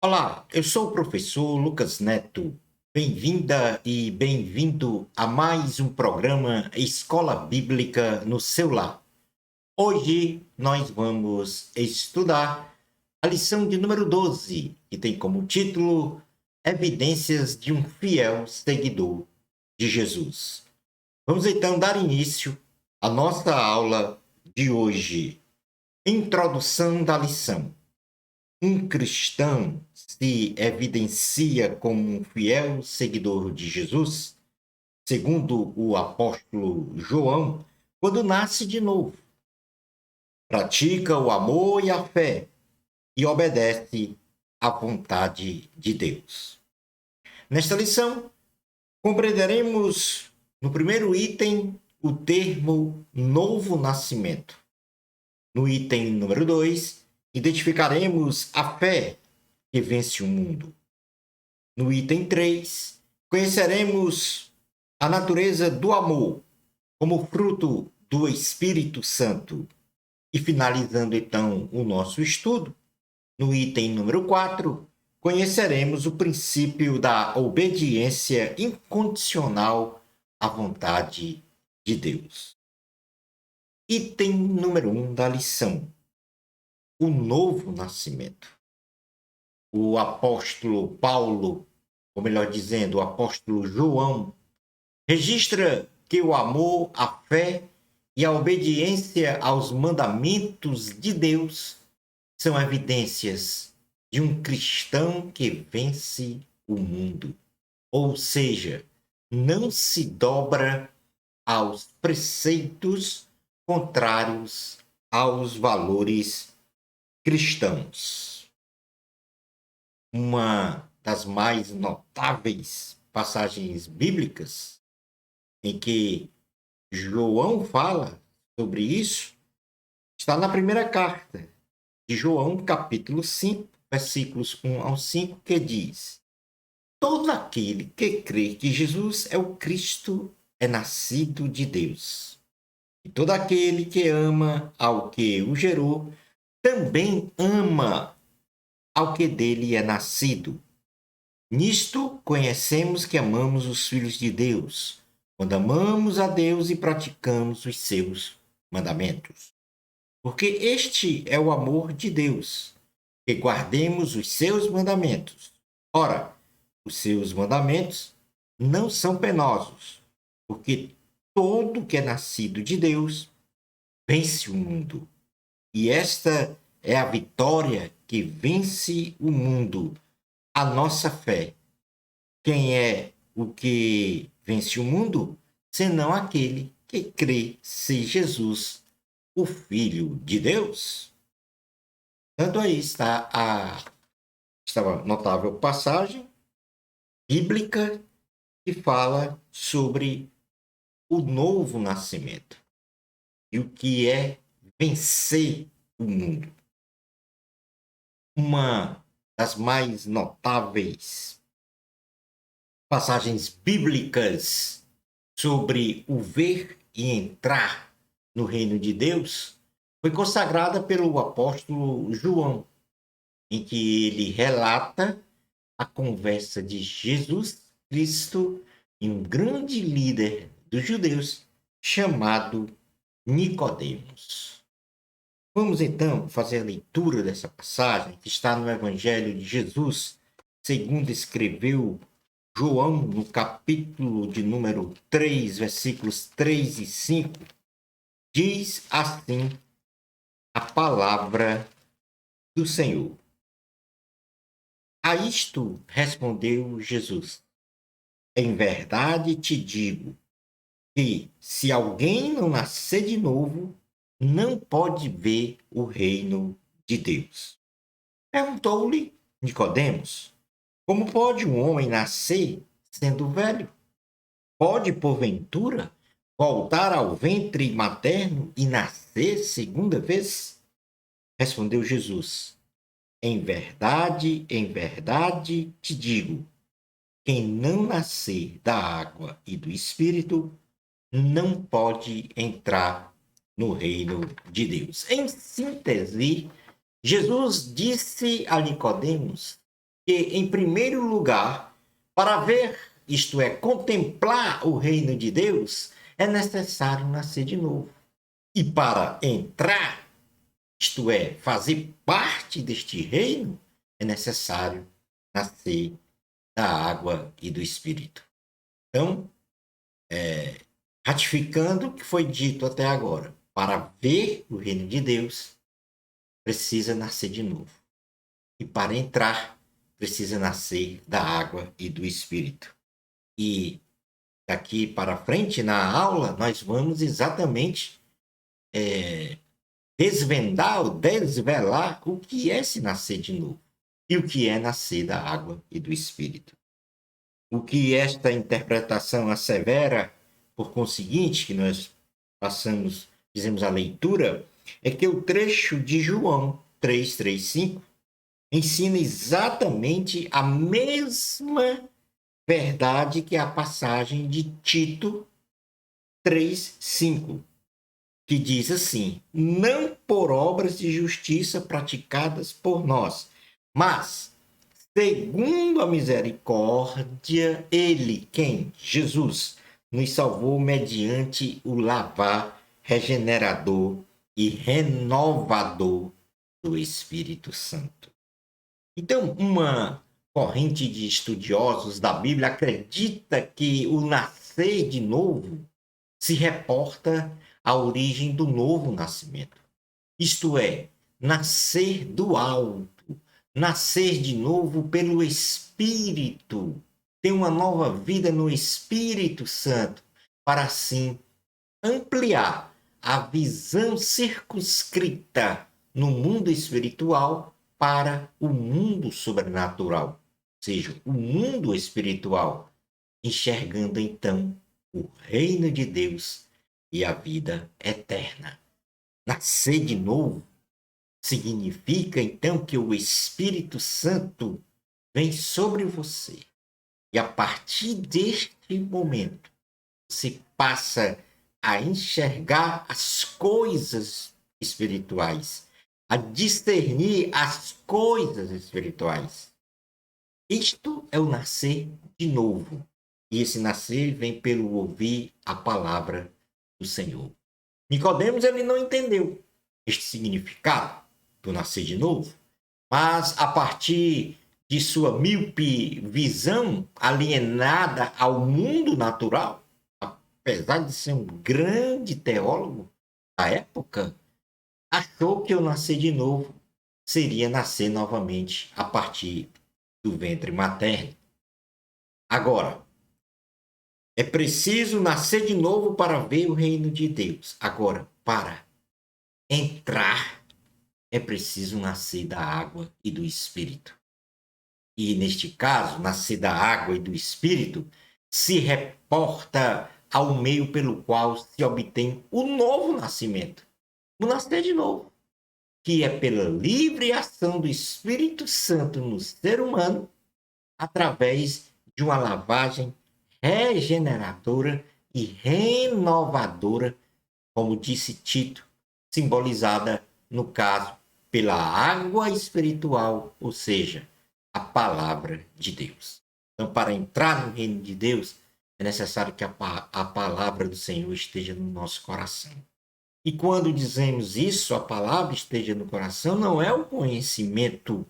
Olá, eu sou o professor Lucas Neto. Bem-vinda e bem-vindo a mais um programa Escola Bíblica no seu lar. Hoje nós vamos estudar a lição de número 12, que tem como título Evidências de um fiel seguidor de Jesus. Vamos então dar início à nossa aula de hoje. Introdução da lição. Um cristão se evidencia como um fiel seguidor de Jesus, segundo o apóstolo João, quando nasce de novo, pratica o amor e a fé e obedece à vontade de Deus. Nesta lição, compreenderemos no primeiro item o termo novo nascimento. No item número 2, identificaremos a fé que vence o mundo. No item 3, conheceremos a natureza do amor como fruto do Espírito Santo. E finalizando então o nosso estudo, no item número 4, conheceremos o princípio da obediência incondicional à vontade de Deus. Item número 1 da lição: o novo nascimento. O apóstolo Paulo, ou melhor dizendo, o apóstolo João, registra que o amor, a fé e a obediência aos mandamentos de Deus são evidências de um cristão que vence o mundo. Ou seja, não se dobra aos preceitos contrários aos valores cristãos. Uma das mais notáveis passagens bíblicas em que João fala sobre isso está na primeira carta de João, capítulo 5, versículos 1 ao 5, que diz: todo aquele que crê que Jesus é o Cristo é nascido de Deus. E todo aquele que ama ao que o gerou também ama ao que dele é nascido. Nisto conhecemos que amamos os filhos de Deus, quando amamos a Deus e praticamos os seus mandamentos. Porque este é o amor de Deus, que guardemos os seus mandamentos. Ora, os seus mandamentos não são penosos, porque todo que é nascido de Deus vence o mundo. E esta é a vitória que vence o mundo, a nossa fé. Quem é o que vence o mundo, senão aquele que crê ser Jesus, o Filho de Deus? Tanto aí está esta notável passagem bíblica que fala sobre o novo nascimento e o que é vencer o mundo. Uma das mais notáveis passagens bíblicas sobre o ver e entrar no reino de Deus foi consagrada pelo apóstolo João, em que ele relata a conversa de Jesus Cristo e um grande líder dos judeus chamado Nicodemos. Vamos então fazer a leitura dessa passagem que está no Evangelho de Jesus, segundo escreveu João, no capítulo de número 3, versículos 3 e 5, diz assim a palavra do Senhor. A isto respondeu Jesus: em verdade te digo que, se alguém não nascer de novo, não pode ver o reino de Deus. Perguntou-lhe Nicodemos: como pode um homem nascer sendo velho? Pode, porventura, voltar ao ventre materno e nascer segunda vez? Respondeu Jesus: em verdade te digo, quem não nascer da água e do Espírito não pode entrar no reino de Deus. Em síntese, Jesus disse a Nicodemos que, em primeiro lugar, para ver, isto é, contemplar o reino de Deus, é necessário nascer de novo. E para entrar, isto é, fazer parte deste reino, é necessário nascer da água e do Espírito. Então, ratificando o que foi dito até agora, para ver o reino de Deus, precisa nascer de novo. E para entrar, precisa nascer da água e do Espírito. E daqui para frente, na aula, nós vamos exatamente desvendar ou desvelar o que é se nascer de novo e o que é nascer da água e do Espírito. O que esta interpretação assevera, por conseguinte, que nós fizemos a leitura, é que o trecho de João 3:5 ensina exatamente a mesma verdade que a passagem de Tito 3:5, que diz assim: não por obras de justiça praticadas por nós, mas segundo a misericórdia, ele, quem? Jesus, nos salvou mediante o lavar regenerador e renovador do Espírito Santo. Então, uma corrente de estudiosos da Bíblia acredita que o nascer de novo se reporta à origem do novo nascimento. Isto é, nascer do alto, nascer de novo pelo Espírito, ter uma nova vida no Espírito Santo, para assim ampliar a visão circunscrita no mundo espiritual para o mundo sobrenatural, ou seja, o mundo espiritual, enxergando então o reino de Deus e a vida eterna. Nascer de novo significa então que o Espírito Santo vem sobre você. E a partir deste momento, você passa a enxergar as coisas espirituais, a discernir as coisas espirituais. Isto é o nascer de novo. E esse nascer vem pelo ouvir a palavra do Senhor. Nicodemos, ele não entendeu este significado do nascer de novo, mas a partir de sua míope visão alienada ao mundo natural, apesar de ser um grande teólogo da época, achou que o nascer de novo seria nascer novamente a partir do ventre materno. Agora, é preciso nascer de novo para ver o reino de Deus. Agora, para entrar, é preciso nascer da água e do Espírito. E, neste caso, nascer da água e do Espírito se reporta ao meio pelo qual se obtém o novo nascimento, o nascer de novo, que é pela livre ação do Espírito Santo no ser humano, através de uma lavagem regeneradora e renovadora, como disse Tito, simbolizada, no caso, pela água espiritual, ou seja, a palavra de Deus. Então, para entrar no reino de Deus, é necessário que a palavra do Senhor esteja no nosso coração. E quando dizemos isso, a palavra esteja no coração, não é o conhecimento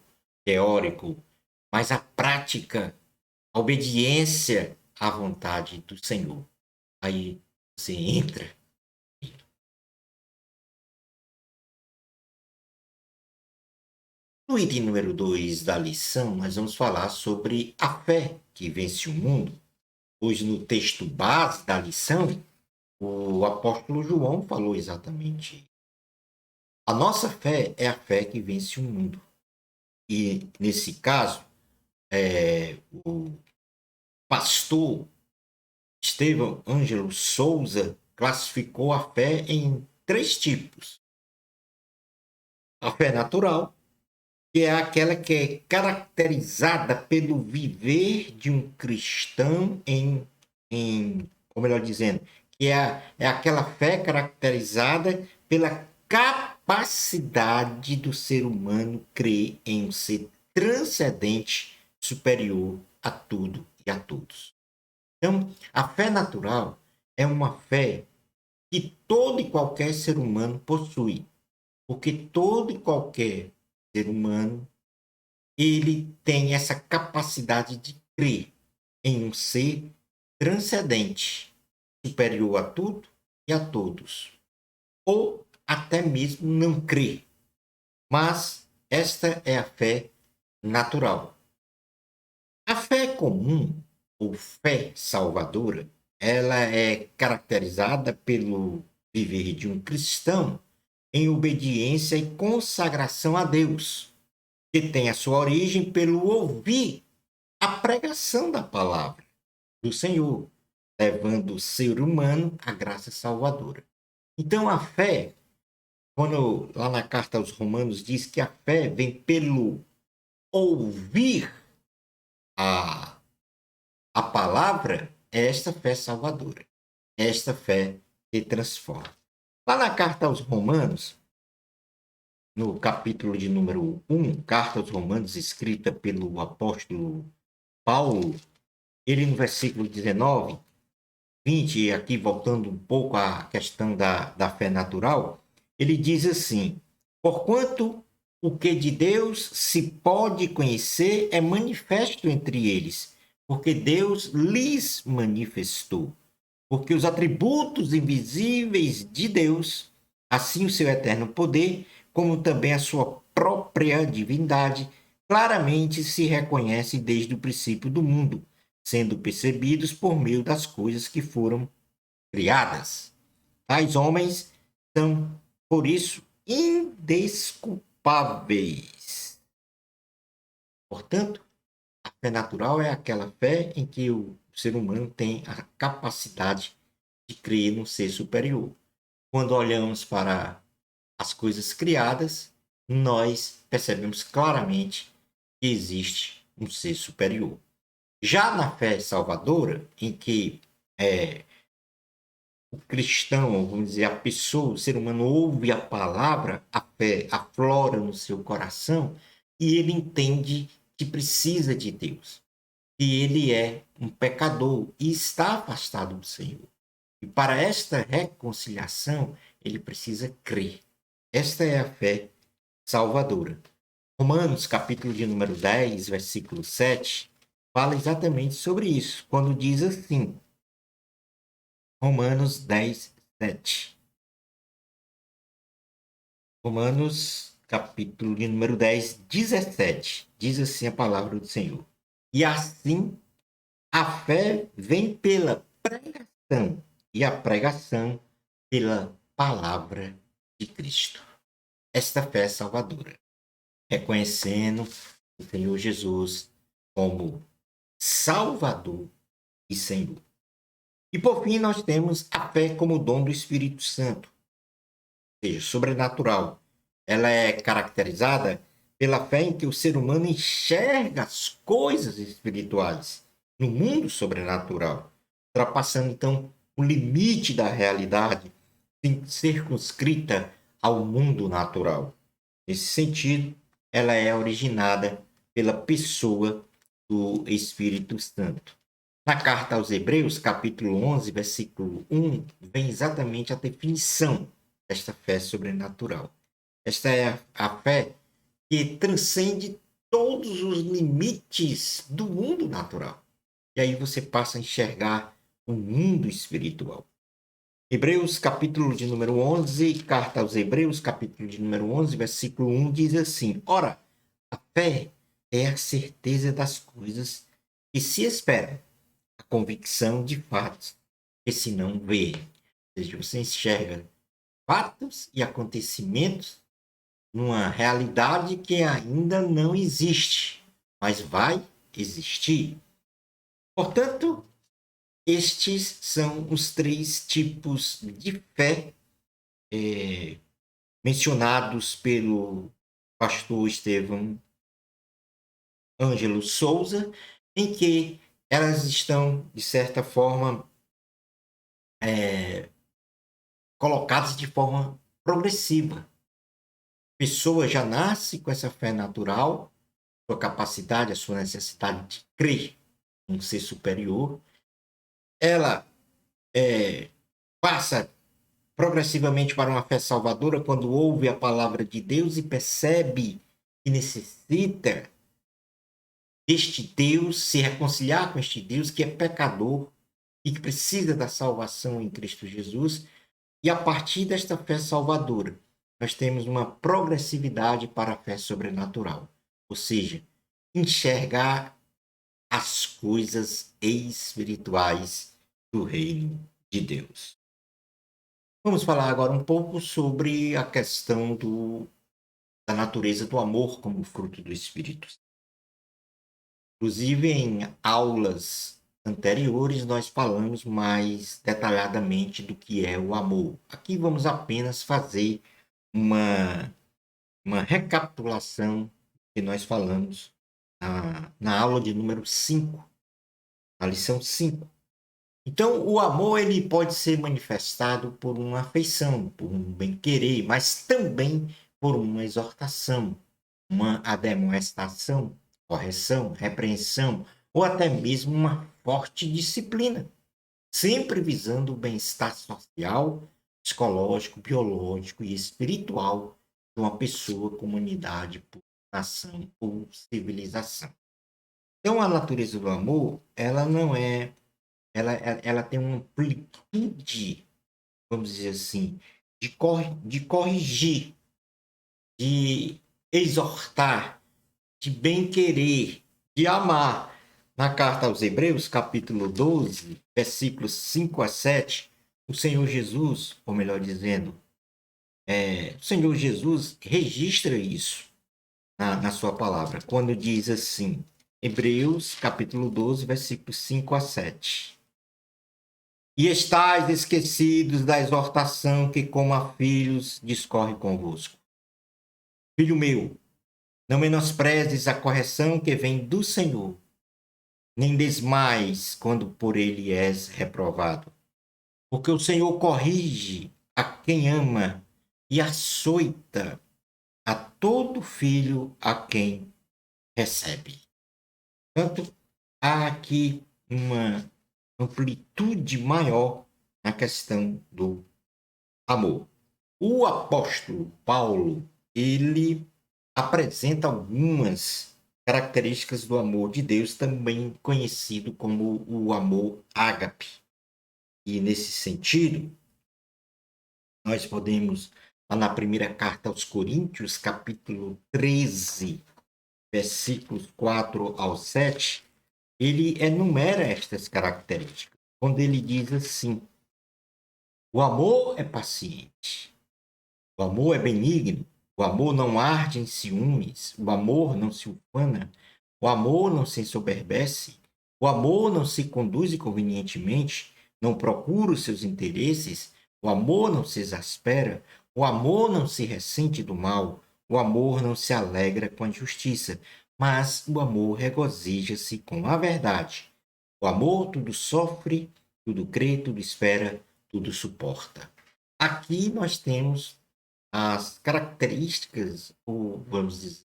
teórico, mas a prática, a obediência à vontade do Senhor. Aí você entra. No item número 2 da lição, nós vamos falar sobre a fé que vence o mundo. Pois no texto base da lição, o apóstolo João falou exatamente. A nossa fé é a fé que vence o mundo. E, nesse caso, o pastor Estevão Ângelo Souza classificou a fé em 3 tipos. A fé natural, que é aquela que é caracterizada pelo viver de um cristão ou melhor dizendo, que é aquela fé caracterizada pela capacidade do ser humano crer em um ser transcendente superior a tudo e a todos. Então, a fé natural é uma fé que todo e qualquer ser humano possui, porque todo e qualquer ser humano ele tem essa capacidade de crer em um ser transcendente, superior a tudo e a todos, ou até mesmo não crer. Mas esta é a fé natural. A fé comum, ou fé salvadora, ela é caracterizada pelo viver de um cristão em obediência e consagração a Deus, que tem a sua origem pelo ouvir a pregação da palavra do Senhor, levando o ser humano à graça salvadora. Então, a fé, quando lá na carta aos Romanos diz que a fé vem pelo ouvir a, a palavra, é esta fé salvadora, é esta fé que transforma. Lá na carta aos Romanos, no capítulo de número 1, carta aos Romanos, escrita pelo apóstolo Paulo, ele no versículo 19, 20, e aqui voltando um pouco à questão da fé natural, ele diz assim: porquanto o que de Deus se pode conhecer é manifesto entre eles, porque Deus lhes manifestou. Porque os atributos invisíveis de Deus, assim o seu eterno poder, como também a sua própria divindade, claramente se reconhecem desde o princípio do mundo, sendo percebidos por meio das coisas que foram criadas. Tais homens são, por isso, indesculpáveis. Portanto, a fé natural é aquela fé em que o ser humano tem a capacidade de crer num ser superior. Quando olhamos para as coisas criadas, nós percebemos claramente que existe um ser superior. Já na fé salvadora, em que o cristão, vamos dizer, a pessoa, o ser humano ouve a palavra, a fé aflora no seu coração e ele entende que precisa de Deus, que ele é um pecador e está afastado do Senhor. E para esta reconciliação, ele precisa crer. Esta é a fé salvadora. Romanos, capítulo de número 10, versículo 7, fala exatamente sobre isso, quando diz assim, Romanos 10, 7. Romanos, capítulo de número 10, 17. Diz assim a palavra do Senhor. E assim, a fé vem pela pregação, e a pregação pela palavra de Cristo. Esta fé é salvadora, reconhecendo o Senhor Jesus como Salvador e Senhor. E por fim, nós temos a fé como dom do Espírito Santo, ou seja, sobrenatural. Ela é caracterizada pela fé em que o ser humano enxerga as coisas espirituais no mundo sobrenatural, ultrapassando então o limite da realidade, circunscrita ao mundo natural. Nesse sentido, ela é originada pela pessoa do Espírito Santo. Na carta aos Hebreus, capítulo 11, versículo 1, vem exatamente a definição desta fé sobrenatural. Esta é a fé que transcende todos os limites do mundo natural. E aí você passa a enxergar o mundo espiritual. Hebreus, capítulo de número 11, carta aos Hebreus, capítulo de número 11, versículo 1, diz assim: ora, a fé é a certeza das coisas que se esperam, a convicção de fatos que se não vê. Ou seja, você enxerga fatos e acontecimentos numa realidade que ainda não existe, mas vai existir. Portanto, estes são os três tipos de fé mencionados pelo pastor Estevão Ângelo Souza, em que elas estão, de certa forma, colocadas de forma progressiva. A pessoa já nasce com essa fé natural, sua capacidade, a sua necessidade de crer em um ser superior, ela passa progressivamente para uma fé salvadora quando ouve a palavra de Deus e percebe que necessita deste Deus, se reconciliar com este Deus que é pecador e que precisa da salvação em Cristo Jesus. E a partir desta fé salvadora, nós temos uma progressividade para a fé sobrenatural, ou seja, enxergar as coisas espirituais do reino de Deus. Vamos falar agora um pouco sobre a questão da natureza do amor como fruto do Espírito. Inclusive, em aulas anteriores, nós falamos mais detalhadamente do que é o amor. Aqui vamos apenas fazer uma recapitulação que nós falamos na aula de número 5, na lição 5. Então, o amor ele pode ser manifestado por uma afeição, por um bem-querer, mas também por uma exortação, uma admoestação, correção, repreensão, ou até mesmo uma forte disciplina, sempre visando o bem-estar social, psicológico, biológico e espiritual de uma pessoa, comunidade, nação ou civilização. Então, a natureza do amor, ela não é, ela tem uma amplitude, vamos dizer assim, de corrigir, de exortar, de bem-querer, de amar. Na carta aos Hebreus, capítulo 12, versículos 5 a 7, o Senhor Jesus, ou melhor dizendo, o Senhor Jesus registra isso na sua palavra, quando diz assim, Hebreus, capítulo 12, versículos 5 a 7. E estáis esquecidos da exortação que, como a filhos, discorre convosco. Filho meu, não menosprezes a correção que vem do Senhor, nem desmais quando por ele és reprovado. Porque o Senhor corrige a quem ama e açoita a todo filho a quem recebe. Portanto, há aqui uma amplitude maior na questão do amor. O apóstolo Paulo, ele apresenta algumas características do amor de Deus, também conhecido como o amor ágape. E nesse sentido, nós podemos, lá na primeira carta aos Coríntios, capítulo 13, versículos 4 ao 7, ele enumera estas características, quando ele diz assim: o amor é paciente, o amor é benigno, o amor não arde em ciúmes, o amor não se ufana, o amor não se ensoberbece, o amor não se conduz inconvenientemente, não procura os seus interesses, o amor não se exaspera, o amor não se ressente do mal, o amor não se alegra com a injustiça, mas o amor regozija-se com a verdade. O amor tudo sofre, tudo crê, tudo espera, tudo suporta. Aqui nós temos as características, ou vamos dizer,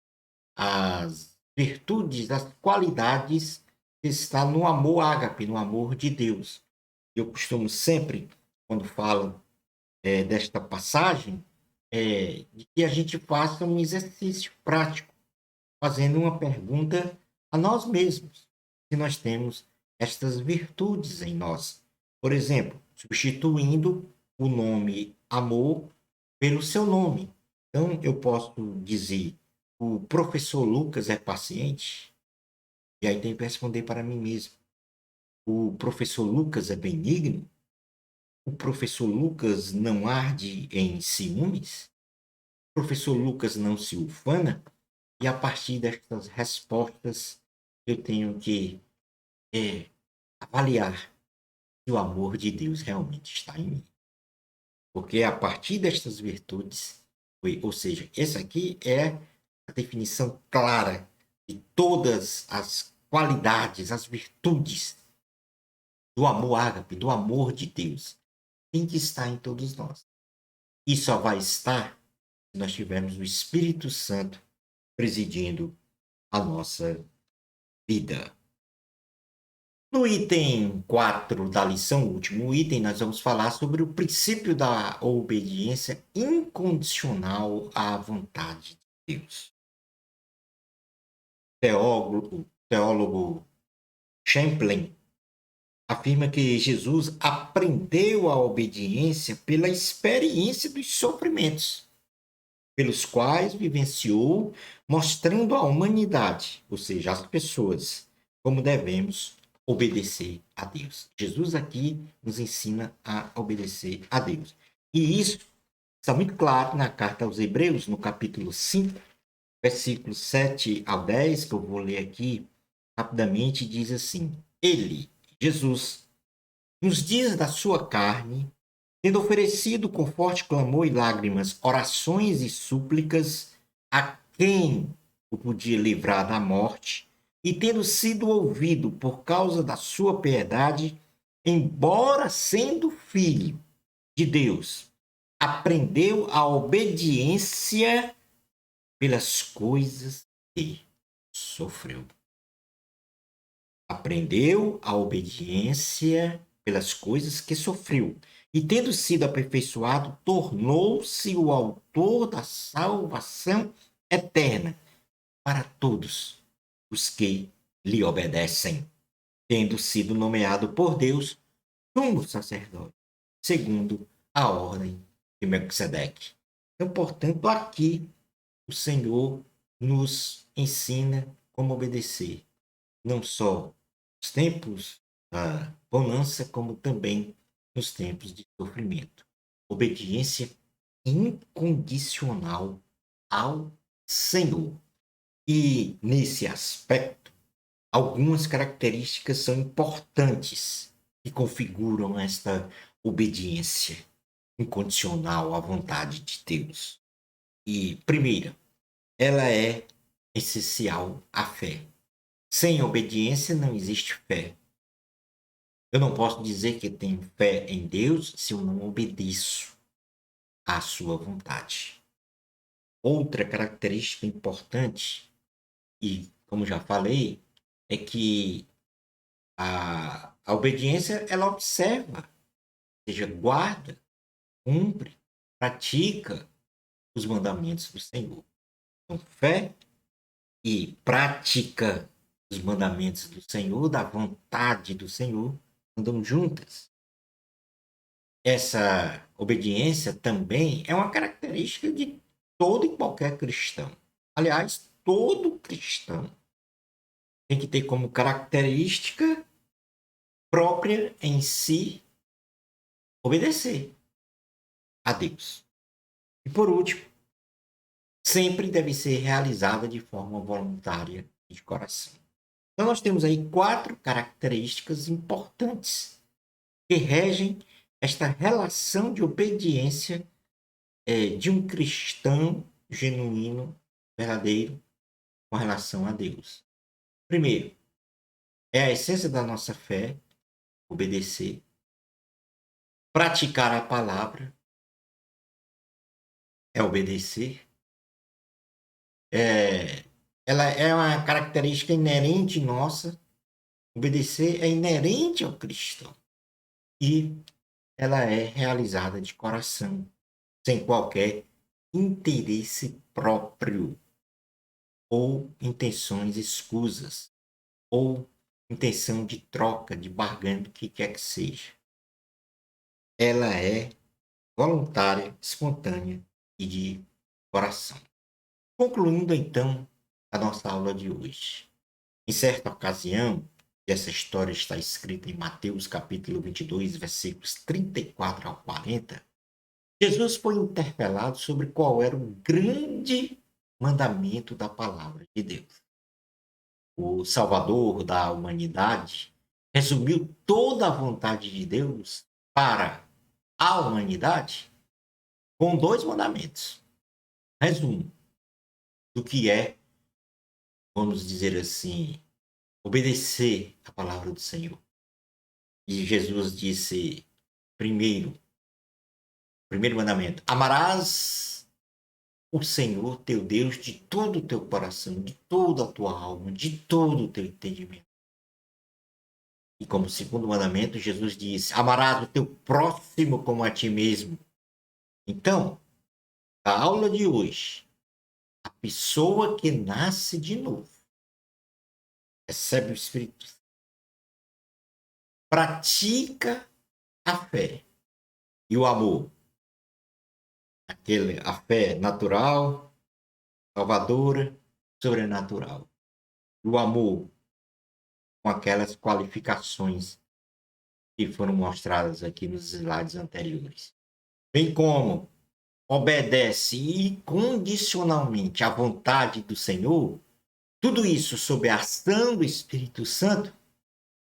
as virtudes, as qualidades que está no amor ágape, no amor de Deus. Eu costumo sempre, quando falo desta passagem, de que a gente faça um exercício prático, fazendo uma pergunta a nós mesmos, se nós temos estas virtudes em nós. Por exemplo, substituindo o nome amor pelo seu nome. Então, eu posso dizer, o professor Lucas é paciente? E aí tenho que responder para mim mesmo. O professor Lucas é benigno? O professor Lucas não arde em ciúmes? O professor Lucas não se ufana? E a partir destas respostas, eu tenho que avaliar se o amor de Deus realmente está em mim. Porque a partir destas virtudes, ou seja, essa aqui é a definição clara de todas as qualidades, as virtudes do amor ágape, do amor de Deus. Tem que estar em todos nós. E só vai estar se nós tivermos o Espírito Santo presidindo a nossa vida. No item 4 da lição, o último item, nós vamos falar sobre o princípio da obediência incondicional à vontade de Deus. O teólogo Champlin afirma que Jesus aprendeu a obediência pela experiência dos sofrimentos, pelos quais vivenciou, mostrando à humanidade, ou seja, às pessoas, como devemos obedecer a Deus. Jesus aqui nos ensina a obedecer a Deus. E isso está muito claro na carta aos Hebreus, no capítulo 5, versículos 7 ao 10, que eu vou ler aqui rapidamente, diz assim: Ele, Jesus, nos dias da sua carne, tendo oferecido com forte clamor e lágrimas, orações e súplicas a quem o podia livrar da morte, e tendo sido ouvido por causa da sua piedade, embora sendo filho de Deus, aprendeu a obediência pelas coisas que sofreu. Aprendeu a obediência pelas coisas que sofreu. E, tendo sido aperfeiçoado, tornou-se o autor da salvação eterna para todos os que lhe obedecem, tendo sido nomeado por Deus sumo sacerdote, segundo a ordem de Melquisedeque. Então, portanto, aqui o Senhor nos ensina como obedecer, não só nos tempos da bonança, como também nos tempos de sofrimento. Obediência incondicional ao Senhor. E, nesse aspecto, algumas características são importantes que configuram esta obediência incondicional à vontade de Deus. E, primeira, ela é essencial à fé. Sem obediência não existe fé. Eu não posso dizer que tenho fé em Deus se eu não obedeço à sua vontade. Outra característica importante, e como já falei, é que a obediência ela observa, ou seja, guarda, cumpre, pratica os mandamentos do Senhor. Então, fé e prática dos mandamentos do Senhor, da vontade do Senhor, andam juntas. Essa obediência também é uma característica de todo e qualquer cristão. Aliás, todo cristão tem que ter como característica própria em si obedecer a Deus. E por último, sempre deve ser realizada de forma voluntária e de coração. Então nós temos aí 4 características importantes que regem esta relação de obediência de um cristão genuíno, verdadeiro, com relação a Deus. Primeiro, é a essência da nossa fé, obedecer. Praticar a palavra é obedecer. Ela é uma característica inerente nossa. Obedecer é inerente ao cristão. E ela é realizada de coração, sem qualquer interesse próprio ou intenções escusas, ou intenção de troca, de barganha, do que quer que seja. Ela é voluntária, espontânea e de coração. Concluindo, então, a nossa aula de hoje. Em certa ocasião, e essa história está escrita em Mateus capítulo 22, versículos 34 ao 40, Jesus foi interpelado sobre qual era o grande mandamento da palavra de Deus. O Salvador da humanidade resumiu toda a vontade de Deus para a humanidade com 2 mandamentos. Resumo do que é, vamos dizer assim, obedecer a palavra do Senhor. E Jesus disse, primeiro mandamento: amarás o Senhor teu Deus de todo o teu coração, de toda a tua alma, de todo o teu entendimento. E como segundo mandamento, Jesus disse: amarás o teu próximo como a ti mesmo. Então, a aula de hoje, a pessoa que nasce de novo, recebe o Espírito Santo, pratica a fé e o amor. A fé natural, salvadora, sobrenatural. O amor com aquelas qualificações que foram mostradas aqui nos slides anteriores. Bem como obedece incondicionalmente à vontade do Senhor, tudo isso sob a ação do Espírito Santo,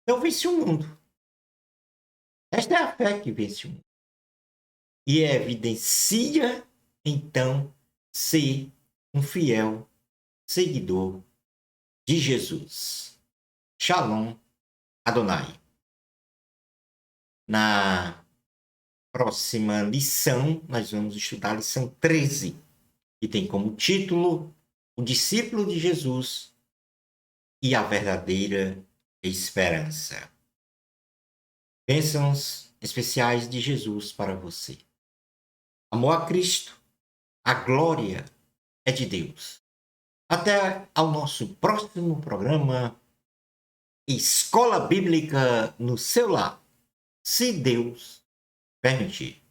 então vence o mundo. Esta é a fé que vence o mundo. E evidencia, então, ser um fiel seguidor de Jesus. Shalom Adonai. Na próxima lição, nós vamos estudar a lição 13, que tem como título O Discípulo de Jesus e a Verdadeira Esperança. Bênçãos especiais de Jesus para você. Amor a Cristo, a glória é de Deus. Até ao nosso próximo programa Escola Bíblica no seu lar, se Deus permitir.